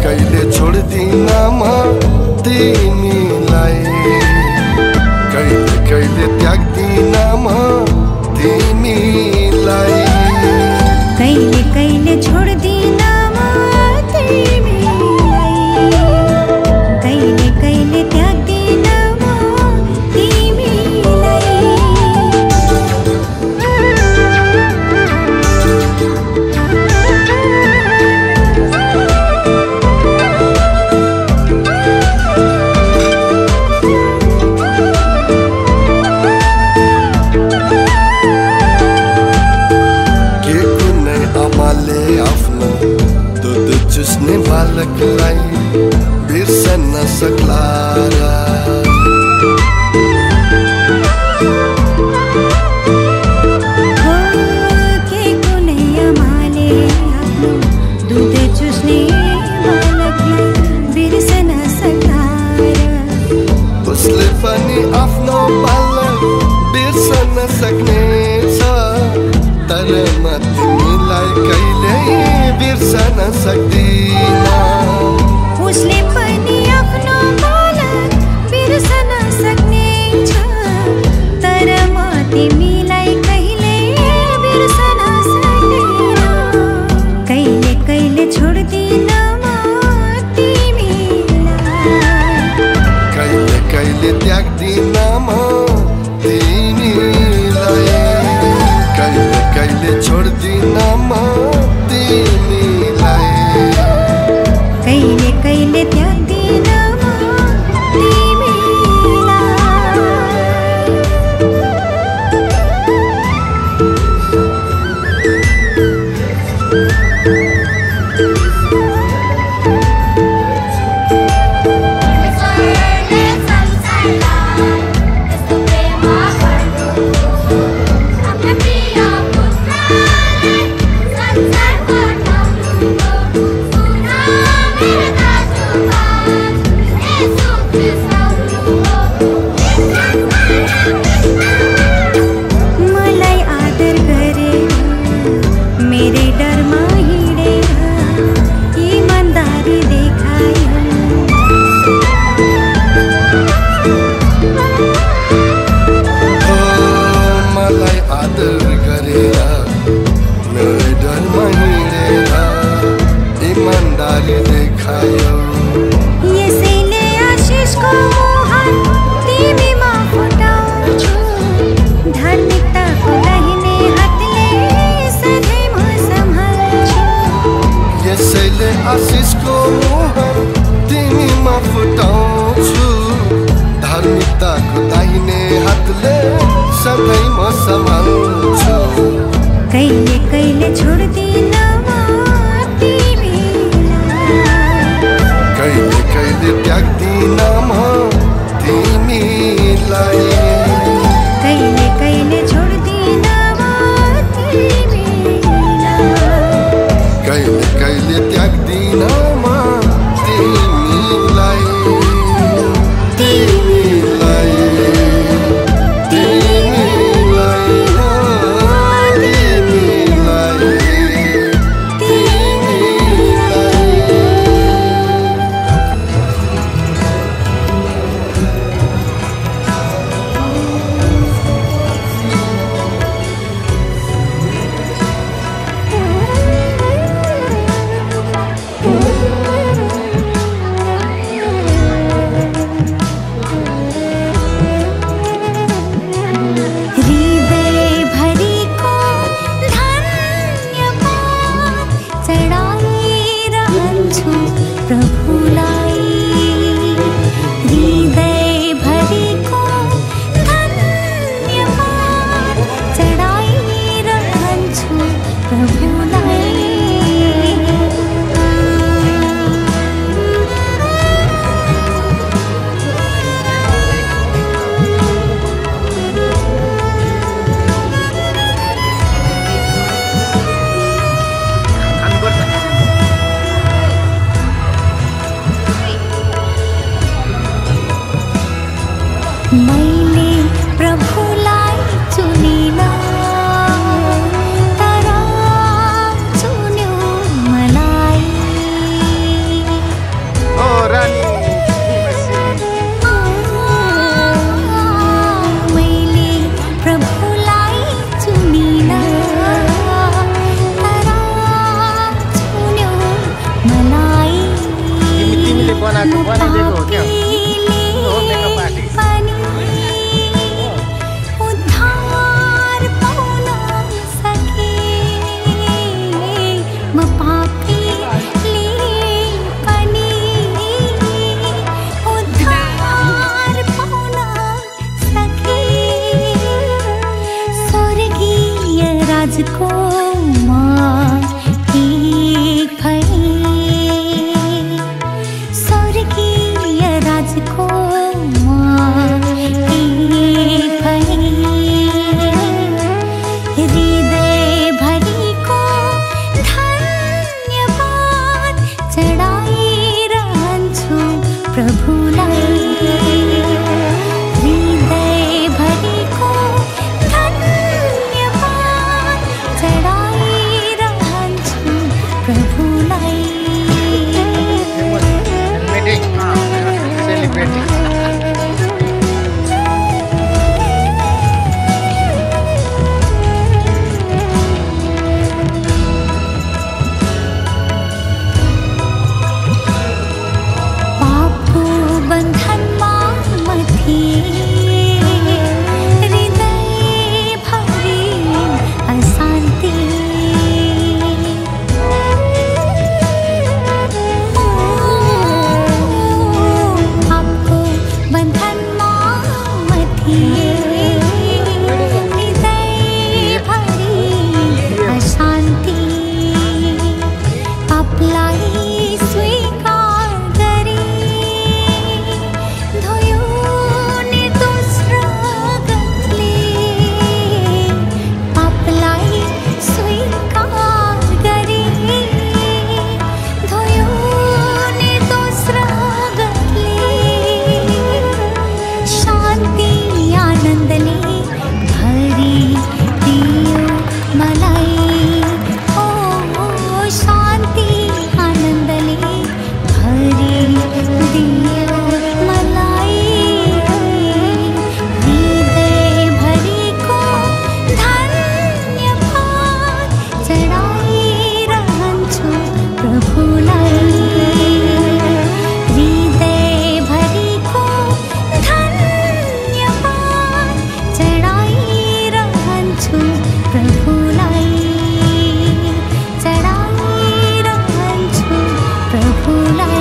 कहिले छोड्दिन म तिमीलाई, कहिले कहिले त्याग्दिन म तिमीलाई, कहिले कहिले छोड्दिन म तिमीलाई, कहिले कहिले त्याग्दिन म तिमीलाई। आफ्नो दुध चुस्ने बालकलाई बिर्सन सक्ला र के कुनै आमाले आफ्नो दुध चुस्ने बालकलाई बिर्सन सक्ला र उसले पनि आफ्नो बालक बिर्सन सक्नेछ, तर म तिमीलाई कहिल्यै बिर्सन सक्दिन। उसले पनि आफ्नो बालक बिर्सन सक्नेछ, तर म तिमीलाई कहिल्यै बिर्सन सक्दिन। कहिले कहिले छोड्दिन म तिमीलाई, कहिले कहिले त्याग्दिन म तिमीलाई, कहिले कहिले छोड्दिन म तिमीलाई, कहिले कहिले त्याग्दिन म मलाई आदर गरेर मेरै डरमा हिँडेर इमानदारी देखायो, मलाई आदर गरेर मेरै डरमा हिँडेर इमानदारी देखायो। यसैले आशिषको मुहार तिमीमा फुटाउँछु, धार्मिकताको दाहिने हातले सधैँ म सम्हाल्छु। यसैले आशिषको मुहार तिमीमा फुटाउँछु, धार्मिकताको दाहिने हातले सधैँ म सम्हाल्छु। कहिले कहिले छोड्दिन म तिमीलाई, कहिले कहिले त्याग्दिन म तिमीलाई, कहिले कहिले छोड्दिन म तिमीलाई, कहिले कहिले त्याग्दिन म तिमीलाई, तिमीलाई, तिमीलाई, बनाइदिएको हो क्या हो मेकअप आर्टिस्ट राजकुमार एक भई स्वर्गीय राजकुमार एक भई हृदय भरी को धन्यवाद चढाइरहन्छु प्रभुलाई प्रभुलाई